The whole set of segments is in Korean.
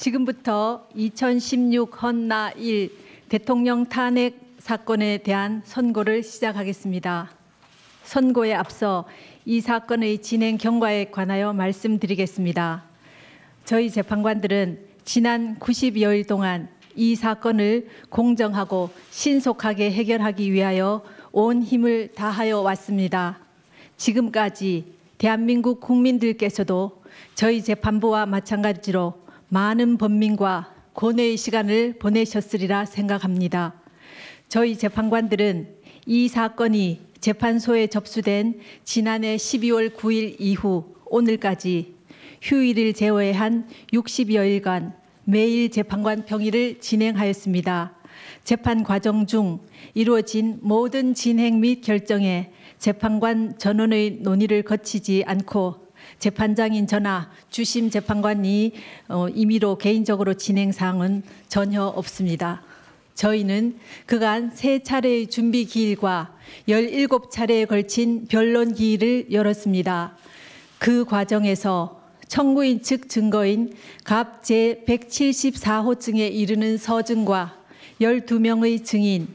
지금부터 2016 헌나 1 대통령 탄핵 사건에 대한 선고를 시작하겠습니다. 선고에 앞서 이 사건의 진행 경과에 관하여 말씀드리겠습니다. 저희 재판관들은 지난 90여일 동안 이 사건을 공정하고 신속하게 해결하기 위하여 온 힘을 다하여 왔습니다. 지금까지 대한민국 국민들께서도 저희 재판부와 마찬가지로 많은 범민과 고뇌의 시간을 보내셨으리라 생각합니다. 저희 재판관들은 이 사건이 재판소에 접수된 지난해 12월 9일 이후 오늘까지 휴일을 제외한 60여일간 매일 재판관 평일을 진행하였습니다. 재판 과정 중 이루어진 모든 진행 및 결정에 재판관 전원의 논의를 거치지 않고 재판장인 저나 주심 재판관이 임의로 개인적으로 진행 사항은 전혀 없습니다. 저희는 그간 3차례의 준비 기일과 17차례에 걸친 변론 기일을 열었습니다. 그 과정에서 청구인 측 증거인 갑 제174호증에 이르는 서증과 12명의 증인,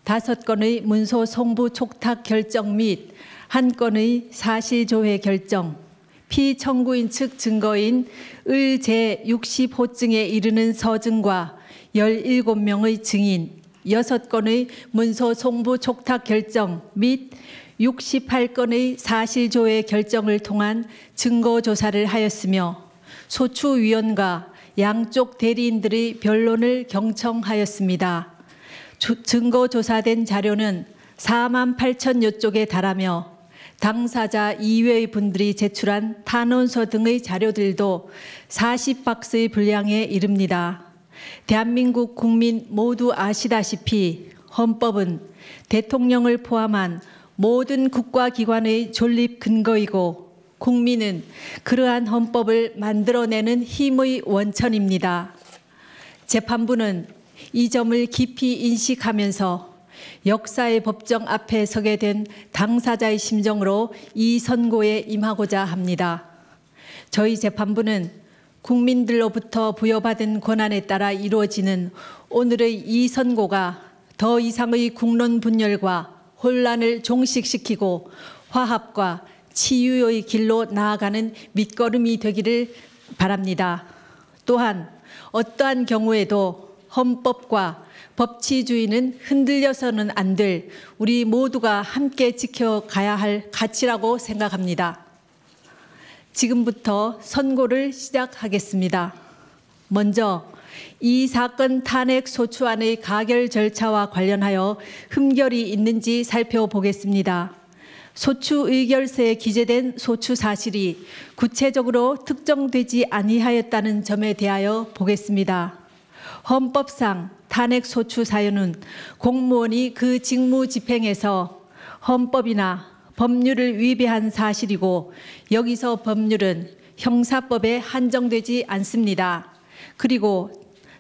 5건의 문서 송부 촉탁 결정 및 1건의 사실조회 결정, 피청구인 측 증거인 을 제60호증에 이르는 서증과 17명의 증인, 6건의 문서 송부 촉탁 결정 및 68건의 사실조회 결정을 통한 증거조사를 하였으며 소추위원과 양쪽 대리인들의 변론을 경청하였습니다. 증거조사된 자료는 4만 8천여 쪽에 달하며 당사자 이외의 분들이 제출한 탄원서 등의 자료들도 40박스의 분량에 이릅니다. 대한민국 국민 모두 아시다시피 헌법은 대통령을 포함한 모든 국가기관의 존립 근거이고 국민은 그러한 헌법을 만들어내는 힘의 원천입니다. 재판부는 이 점을 깊이 인식하면서 역사의 법정 앞에 서게 된 당사자의 심정으로 이 선고에 임하고자 합니다. 저희 재판부는 국민들로부터 부여받은 권한에 따라 이루어지는 오늘의 이 선고가 더 이상의 국론 분열과 혼란을 종식시키고 화합과 치유의 길로 나아가는 밑거름이 되기를 바랍니다. 또한 어떠한 경우에도 헌법과 법치주의는 흔들려서는 안 될 우리 모두가 함께 지켜가야 할 가치라고 생각합니다. 지금부터 선고를 시작하겠습니다. 먼저 이 사건 탄핵 소추안의 가결 절차와 관련하여 흠결이 있는지 살펴보겠습니다. 소추 의결서에 기재된 소추 사실이 구체적으로 특정되지 아니하였다는 점에 대하여 보겠습니다. 헌법상 탄핵 소추 사유는 공무원이 그 직무 집행에서 헌법이나 법률을 위배한 사실이고 여기서 법률은 형사법에 한정되지 않습니다. 그리고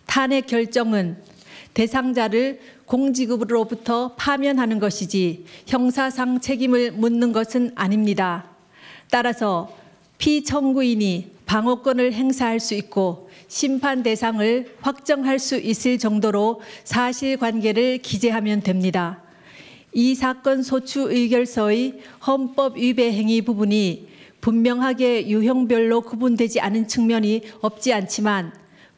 탄핵 결정은 대상자를 공직으로부터 파면하는 것이지 형사상 책임을 묻는 것은 아닙니다. 따라서 피청구인이 방어권을 행사할 수 있고 심판 대상을 확정할 수 있을 정도로 사실관계를 기재하면 됩니다. 이 사건 소추 의결서의 헌법 위배 행위 부분이 분명하게 유형별로 구분되지 않은 측면이 없지 않지만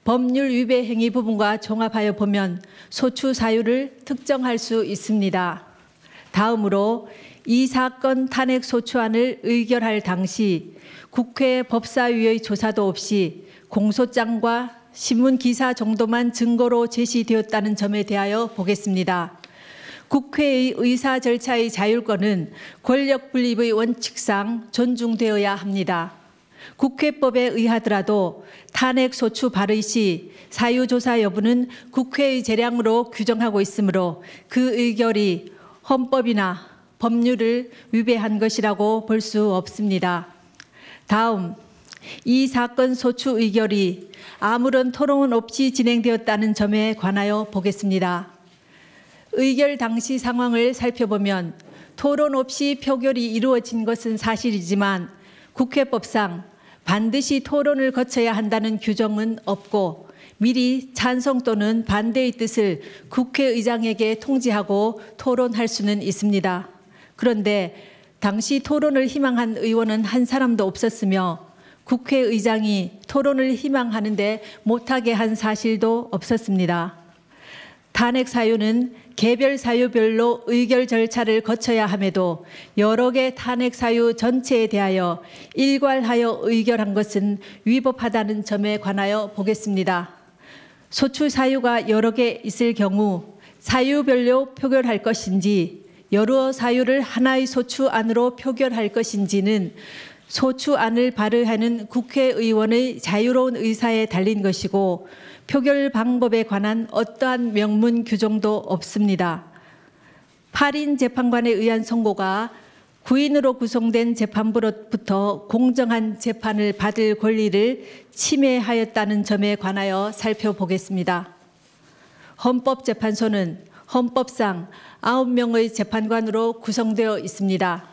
법률 위배 행위 부분과 종합하여 보면 소추 사유를 특정할 수 있습니다. 다음으로 이 사건 탄핵 소추안을 의결할 당시 국회 법사위의 조사도 없이 공소장과 신문기사 정도만 증거로 제시되었다는 점에 대하여 보겠습니다. 국회의 의사 절차의 자율권은 권력 분립의 원칙상 존중되어야 합니다. 국회법에 의하더라도 탄핵 소추 발의 시 사유조사 여부는 국회의 재량으로 규정하고 있으므로 그 의결이 헌법이나 법률을 위배한 것이라고 볼 수 없습니다. 다음, 이 사건 소추 의결이 아무런 토론 없이 진행되었다는 점에 관하여 보겠습니다. 의결 당시 상황을 살펴보면 토론 없이 표결이 이루어진 것은 사실이지만 국회법상 반드시 토론을 거쳐야 한다는 규정은 없고 미리 찬성 또는 반대의 뜻을 국회의장에게 통지하고 토론할 수는 있습니다. 그런데 당시 토론을 희망한 의원은 한 사람도 없었으며 국회의장이 토론을 희망하는데 못하게 한 사실도 없었습니다. 탄핵 사유는 개별 사유별로 의결 절차를 거쳐야 함에도 여러 개 탄핵 사유 전체에 대하여 일괄하여 의결한 것은 위법하다는 점에 관하여 보겠습니다. 소추 사유가 여러 개 있을 경우 사유별로 표결할 것인지 여러 사유를 하나의 소추안으로 표결할 것인지는 소추안을 발의하는 국회의원의 자유로운 의사에 달린 것이고 표결 방법에 관한 어떠한 명문 규정도 없습니다. 8인 재판관에 의한 선고가 9인으로 구성된 재판부로부터 공정한 재판을 받을 권리를 침해하였다는 점에 관하여 살펴보겠습니다. 헌법재판소는 헌법상 9명의 재판관으로 구성되어 있습니다.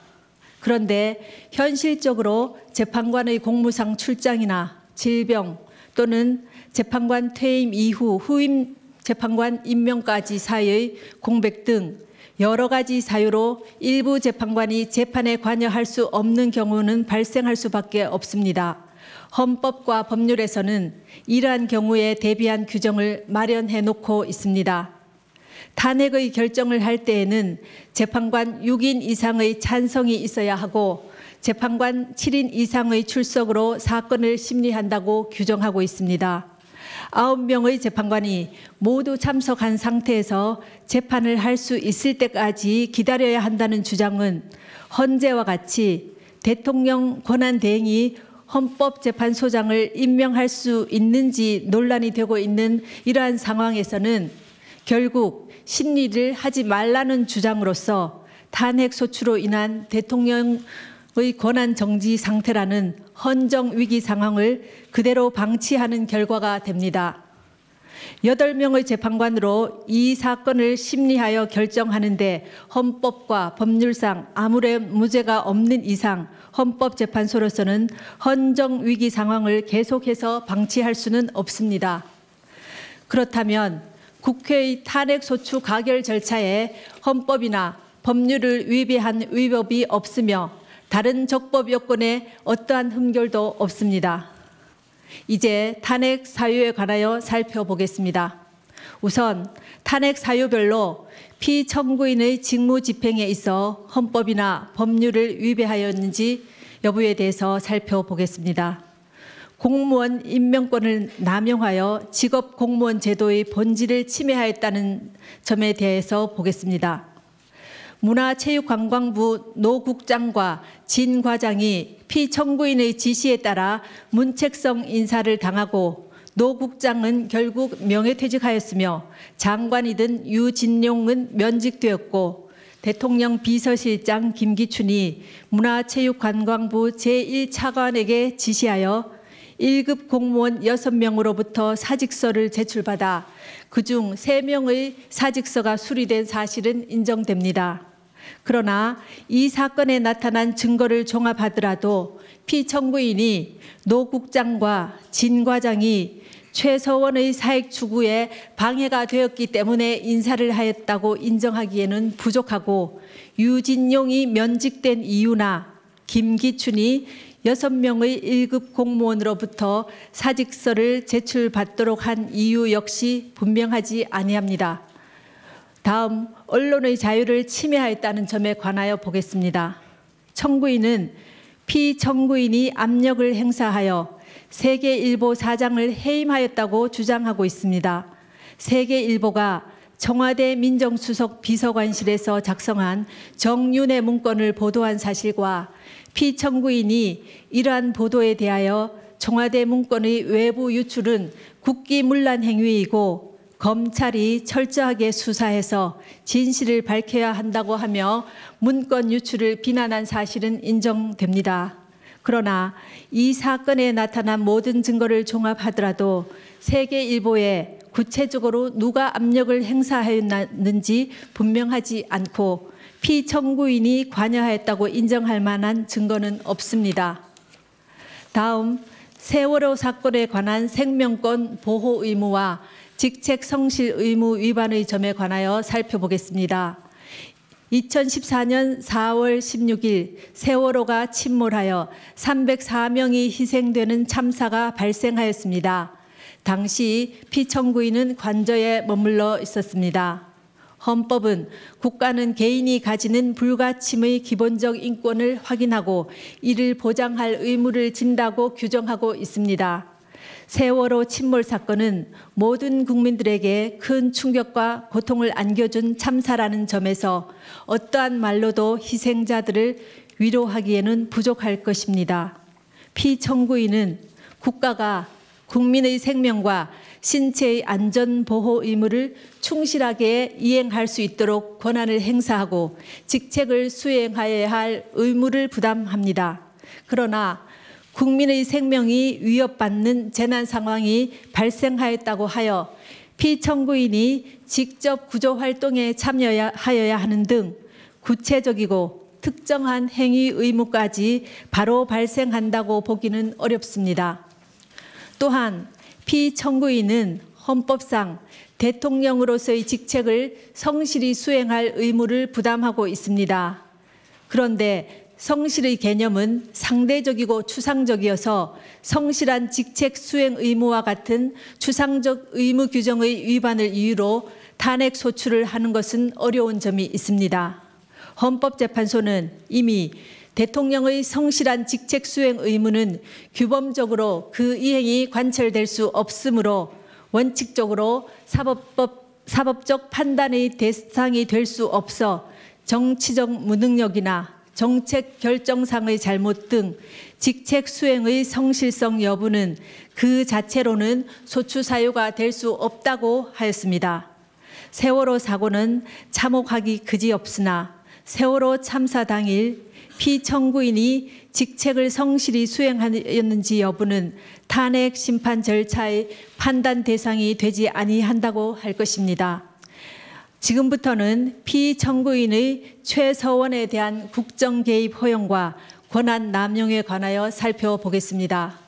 그런데 현실적으로 재판관의 공무상 출장이나 질병 또는 재판관 퇴임 이후 후임 재판관 임명까지 사이의 공백 등 여러 가지 사유로 일부 재판관이 재판에 관여할 수 없는 경우는 발생할 수밖에 없습니다. 헌법과 법률에서는 이러한 경우에 대비한 규정을 마련해 놓고 있습니다. 탄핵의 결정을 할 때에는 재판관 6인 이상의 찬성이 있어야 하고 재판관 7인 이상의 출석으로 사건을 심리한다고 규정하고 있습니다. 9명의 재판관이 모두 참석한 상태에서 재판을 할 수 있을 때까지 기다려야 한다는 주장은 헌재와 같이 대통령 권한대행이 헌법재판소장을 임명할 수 있는지 논란이 되고 있는 이러한 상황에서는 결국 심리를 하지 말라는 주장으로서 탄핵 소추로 인한 대통령의 권한 정지 상태라는 헌정 위기 상황을 그대로 방치하는 결과가 됩니다. 8명의 재판관으로 이 사건을 심리하여 결정하는데 헌법과 법률상 아무런 문제가 없는 이상 헌법재판소로서는 헌정 위기 상황을 계속해서 방치할 수는 없습니다. 그렇다면 국회의 탄핵 소추 가결 절차에 헌법이나 법률을 위배한 위법이 없으며 다른 적법 요건에 어떠한 흠결도 없습니다. 이제 탄핵 사유에 관하여 살펴보겠습니다. 우선 탄핵 사유별로 피청구인의 직무 집행에 있어 헌법이나 법률을 위배하였는지 여부에 대해서 살펴보겠습니다. 공무원 임명권을 남용하여 직업 공무원 제도의 본질을 침해하였다는 점에 대해서 보겠습니다. 문화체육관광부 노 국장과 진 과장이 피청구인의 지시에 따라 문책성 인사를 당하고 노 국장은 결국 명예퇴직하였으며 장관이던 유진룡은 면직되었고 대통령 비서실장 김기춘이 문화체육관광부 제1차관에게 지시하여 1급 공무원 6명으로부터 사직서를 제출받아 그중 3명의 사직서가 수리된 사실은 인정됩니다. 그러나 이 사건에 나타난 증거를 종합하더라도 피청구인이 노 국장과 진 과장이 최서원의 사익 추구에 방해가 되었기 때문에 인사를 하였다고 인정하기에는 부족하고 유진용이 면직된 이유나 김기춘이 6명의 1급 공무원으로부터 사직서를 제출받도록 한 이유 역시 분명하지 아니합니다. 다음 언론의 자유를 침해하였다는 점에 관하여 보겠습니다. 청구인은 피청구인이 압력을 행사하여 세계일보 사장을 해임하였다고 주장하고 있습니다. 세계일보가 청와대 민정수석 비서관실에서 작성한 정윤회 문건을 보도한 사실과 피청구인이 이러한 보도에 대하여 청와대 문건의 외부 유출은 국기문란 행위이고 검찰이 철저하게 수사해서 진실을 밝혀야 한다고 하며 문건 유출을 비난한 사실은 인정됩니다. 그러나 이 사건에 나타난 모든 증거를 종합하더라도 세계일보에 구체적으로 누가 압력을 행사하였는지 분명하지 않고 피청구인이 관여하였다고 인정할 만한 증거는 없습니다. 다음 세월호 사건에 관한 생명권 보호 의무와 직책 성실 의무 위반의 점에 관하여 살펴보겠습니다. 2014년 4월 16일 세월호가 침몰하여 304명이 희생되는 참사가 발생하였습니다. 당시 피청구인은 관저에 머물러 있었습니다. 헌법은 국가는 개인이 가지는 불가침의 기본적 인권을 확인하고 이를 보장할 의무를 진다고 규정하고 있습니다. 세월호 침몰 사건은 모든 국민들에게 큰 충격과 고통을 안겨준 참사라는 점에서 어떠한 말로도 희생자들을 위로하기에는 부족할 것입니다. 피청구인은 국가가 국민의 생명과 신체의 안전 보호 의무를 충실하게 이행할 수 있도록 권한을 행사하고 직책을 수행하여야 할 의무를 부담합니다. 그러나 국민의 생명이 위협받는 재난 상황이 발생하였다고 하여 피청구인이 직접 구조 활동에 참여하여야 하는 등 구체적이고 특정한 행위 의무까지 바로 발생한다고 보기는 어렵습니다. 또한 피청구인은 헌법상 대통령으로서의 직책을 성실히 수행할 의무를 부담하고 있습니다. 그런데 성실의 개념은 상대적이고 추상적이어서 성실한 직책 수행 의무와 같은 추상적 의무 규정의 위반을 이유로 탄핵 소추를 하는 것은 어려운 점이 있습니다. 헌법재판소는 이미 대통령의 성실한 직책 수행 의무는 규범적으로 그 이행이 관철될 수 없으므로 원칙적으로 사법적 판단의 대상이 될 수 없어 정치적 무능력이나 정책 결정상의 잘못 등 직책 수행의 성실성 여부는 그 자체로는 소추 사유가 될 수 없다고 하였습니다. 세월호 사고는 참혹하기 그지없으나 세월호 참사 당일 피청구인이 직책을 성실히 수행하였는지 여부는 탄핵 심판 절차의 판단 대상이 되지 아니한다고 할 것입니다. 지금부터는 피청구인의 최서원에 대한 국정 개입 허용과 권한 남용에 관하여 살펴보겠습니다.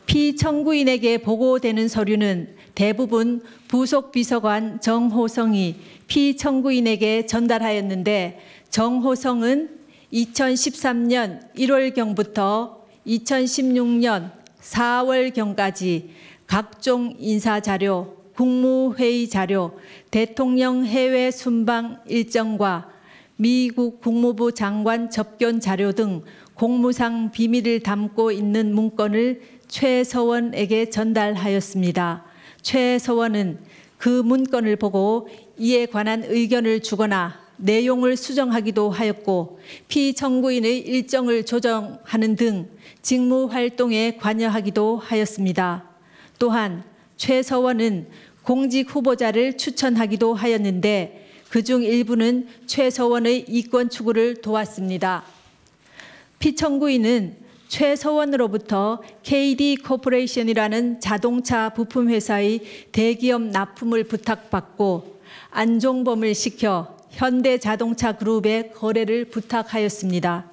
피청구인에게 보고되는 서류는 대부분 부속 비서관 정호성이 피청구인에게 전달하였는데 정호성은 2013년 1월경부터 2016년 4월경까지 각종 인사자료, 국무회의 자료, 대통령 해외 순방 일정과 미국 국무부 장관 접견 자료 등 공무상 비밀을 담고 있는 문건을 최서원에게 전달하였습니다. 최서원은 그 문건을 보고 이에 관한 의견을 주거나 내용을 수정하기도 하였고 피청구인의 일정을 조정하는 등 직무 활동에 관여하기도 하였습니다. 또한 최서원은 공직 후보자를 추천하기도 하였는데 그중 일부는 최서원의 이권 추구를 도왔습니다. 피청구인은 최서원으로부터 KD 코퍼레이션이라는 자동차 부품 회사의 대기업 납품을 부탁받고 안종범을 시켜 현대자동차 그룹의 거래를 부탁하였습니다.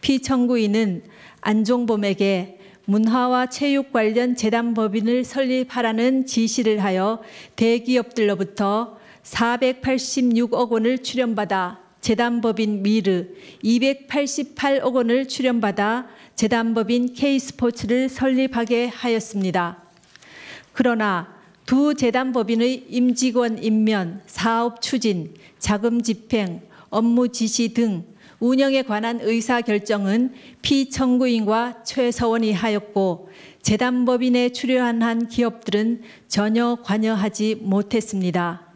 피청구인은 안종범에게 문화와 체육 관련 재단법인을 설립하라는 지시를 하여 대기업들로부터 486억 원을 출연받아 재단법인 미르, 288억 원을 출연받아 재단법인 K스포츠를 설립하게 하였습니다. 그러나 두 재단법인의 임직원 임면, 사업 추진, 자금 집행, 업무 지시 등 운영에 관한 의사결정은 피청구인과 최서원이 하였고 재단법인에 출연한 기업들은 전혀 관여하지 못했습니다.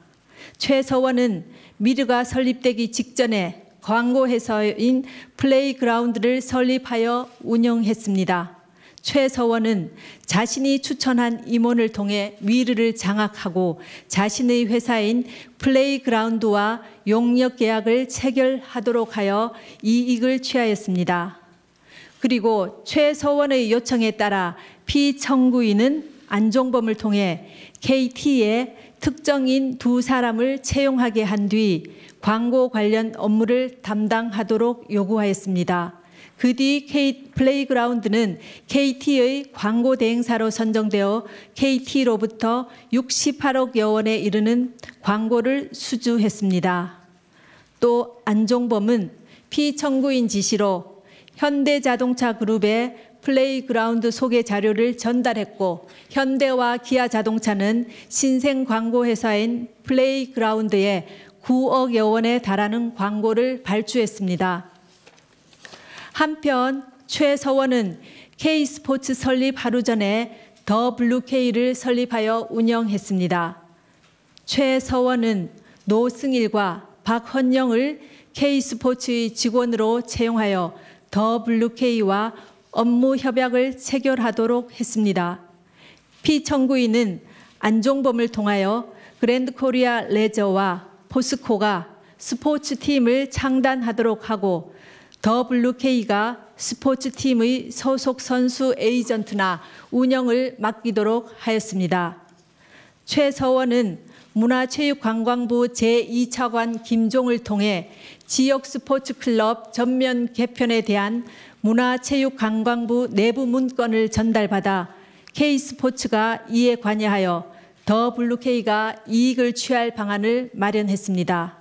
최서원은 미르가 설립되기 직전에 광고회사인 플레이그라운드를 설립하여 운영했습니다. 최서원은 자신이 추천한 임원을 통해 미르를 장악하고 자신의 회사인 플레이그라운드와 용역 계약을 체결하도록 하여 이익을 취하였습니다. 그리고 최서원의 요청에 따라 피청구인은 안종범을 통해 KT에 특정인 두 사람을 채용하게 한 뒤 광고 관련 업무를 담당하도록 요구하였습니다. 그 뒤 플레이그라운드는 KT의 광고 대행사로 선정되어 KT로부터 68억여 원에 이르는 광고를 수주했습니다. 또 안종범은 피청구인 지시로 현대자동차 그룹에 플레이그라운드 소개 자료를 전달했고, 현대와 기아자동차는 신생 광고회사인 플레이그라운드에 9억여 원에 달하는 광고를 발주했습니다. 한편 최서원은 K스포츠 설립 하루 전에 더 블루K를 설립하여 운영했습니다. 최서원은 노승일과 박헌영을 K스포츠의 직원으로 채용하여 더 블루K와 업무 협약을 체결하도록 했습니다. 피청구인은 안종범을 통하여 그랜드코리아 레저와 포스코가 스포츠팀을 창단하도록 하고, 더 블루K가 스포츠팀의 소속 선수 에이전트나 운영을 맡기도록 하였습니다. 최서원은 문화체육관광부 제2차관 김종을 통해 지역 스포츠클럽 전면 개편에 대한 문화체육관광부 내부 문건을 전달받아 K스포츠가 이에 관여하여 더 블루K가 이익을 취할 방안을 마련했습니다.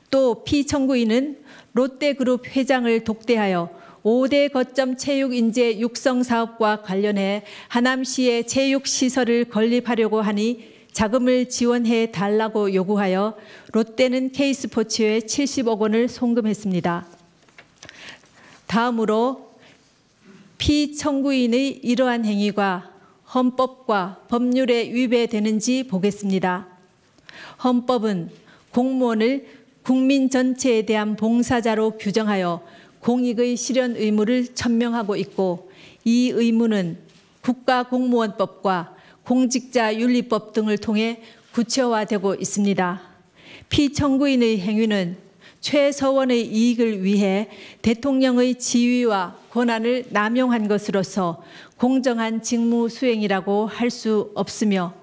또 피청구인은 롯데그룹 회장을 독대하여 5대 거점 체육인재 육성 사업과 관련해 하남시에 체육시설을 건립하려고 하니 자금을 지원해 달라고 요구하여 롯데는 K스포츠에 70억 원을 송금했습니다. 다음으로 피청구인의 이러한 행위가 헌법과 법률에 위배되는지 보겠습니다. 헌법은 공무원을 국민 전체에 대한 봉사자로 규정하여 공익의 실현 의무를 천명하고 있고, 이 의무는 국가공무원법과 공직자윤리법 등을 통해 구체화되고 있습니다. 피청구인의 행위는 최서원의 이익을 위해 대통령의 지위와 권한을 남용한 것으로서 공정한 직무 수행이라고 할 수 없으며,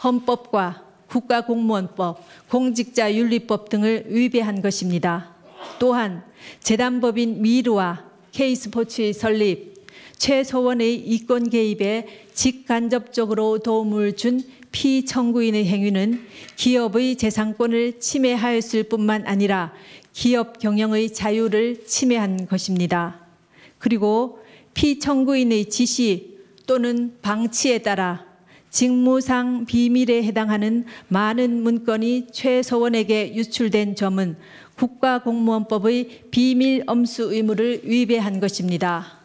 헌법과 국가공무원법, 공직자윤리법 등을 위배한 것입니다. 또한 재단법인 미르와 K스포츠의 설립, 최서원의 이권 개입에 직간접적으로 도움을 준 피청구인의 행위는 기업의 재산권을 침해하였을 뿐만 아니라 기업 경영의 자유를 침해한 것입니다. 그리고 피청구인의 지시 또는 방치에 따라 직무상 비밀에 해당하는 많은 문건이 최서원에게 유출된 점은 국가공무원법의 비밀 엄수 의무를 위배한 것입니다.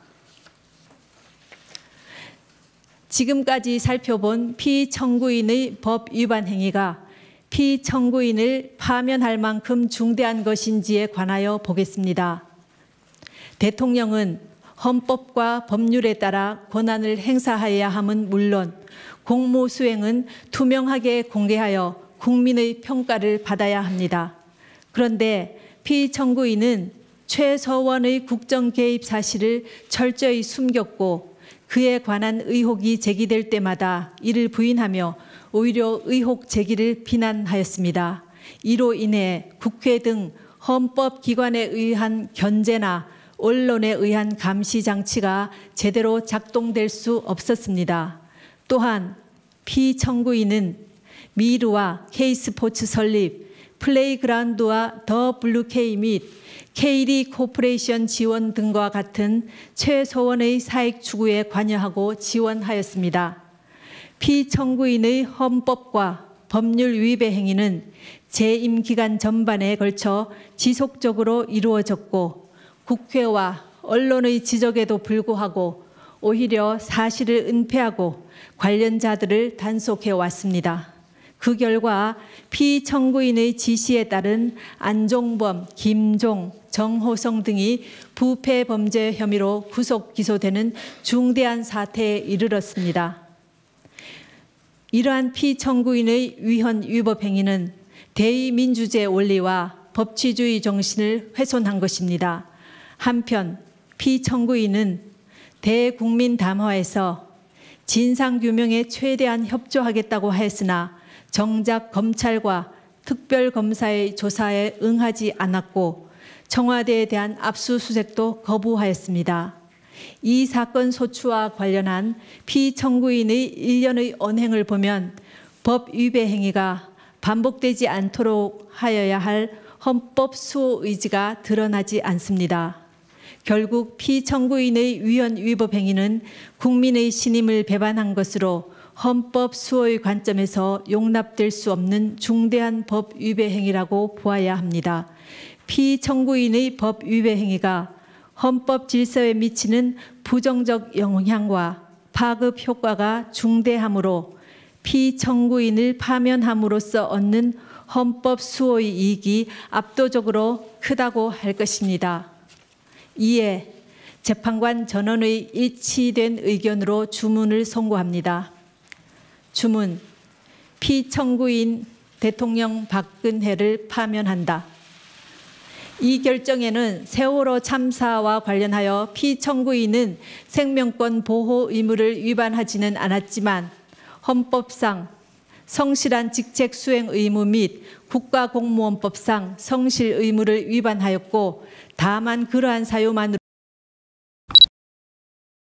지금까지 살펴본 피청구인의 법 위반 행위가 피청구인을 파면할 만큼 중대한 것인지에 관하여 보겠습니다. 대통령은 헌법과 법률에 따라 권한을 행사해야 함은 물론 공무 수행은 투명하게 공개하여 국민의 평가를 받아야 합니다. 그런데 피청구인은 최서원의 국정 개입 사실을 철저히 숨겼고, 그에 관한 의혹이 제기될 때마다 이를 부인하며 오히려 의혹 제기를 비난하였습니다. 이로 인해 국회 등 헌법기관에 의한 견제나 언론에 의한 감시 장치가 제대로 작동될 수 없었습니다. 또한 피청구인은 미르와 K스포츠 설립, 플레이그라운드와 더 블루K 및 KD 코퍼레이션 지원 등과 같은 최서원의 사익 추구에 관여하고 지원하였습니다. 피청구인의 헌법과 법률 위배 행위는 재임 기간 전반에 걸쳐 지속적으로 이루어졌고, 국회와 언론의 지적에도 불구하고 오히려 사실을 은폐하고 관련자들을 단속해 왔습니다. 그 결과 피청구인의 지시에 따른 안종범, 김종, 정호성 등이 부패 범죄 혐의로 구속 기소되는 중대한 사태에 이르렀습니다. 이러한 피청구인의 위헌 위법 행위는 대의민주주의 원리와 법치주의 정신을 훼손한 것입니다. 한편 피청구인은 대국민 담화에서 진상규명에 최대한 협조하겠다고 하였으나 정작 검찰과 특별검사의 조사에 응하지 않았고, 청와대에 대한 압수수색도 거부하였습니다. 이 사건 소추와 관련한 피청구인의 일련의 언행을 보면 법 위배 행위가 반복되지 않도록 하여야 할 헌법 수호 의지가 드러나지 않습니다. 결국 피청구인의 위헌 위법 행위는 국민의 신임을 배반한 것으로 헌법 수호의 관점에서 용납될 수 없는 중대한 법 위배 행위라고 보아야 합니다. 피청구인의 법 위배 행위가 헌법 질서에 미치는 부정적 영향과 파급 효과가 중대하므로 피청구인을 파면함으로써 얻는 헌법 수호의 이익이 압도적으로 크다고 할 것입니다. 이에 재판관 전원의 일치된 의견으로 주문을 선고합니다. 주문, 피청구인 대통령 박근혜를 파면한다. 이 결정에는 세월호 참사와 관련하여 피청구인은 생명권 보호 의무를 위반하지는 않았지만 헌법상 성실한 직책 수행 의무 및 국가공무원법상 성실 의무를 위반하였고 다만 그러한 사유만으로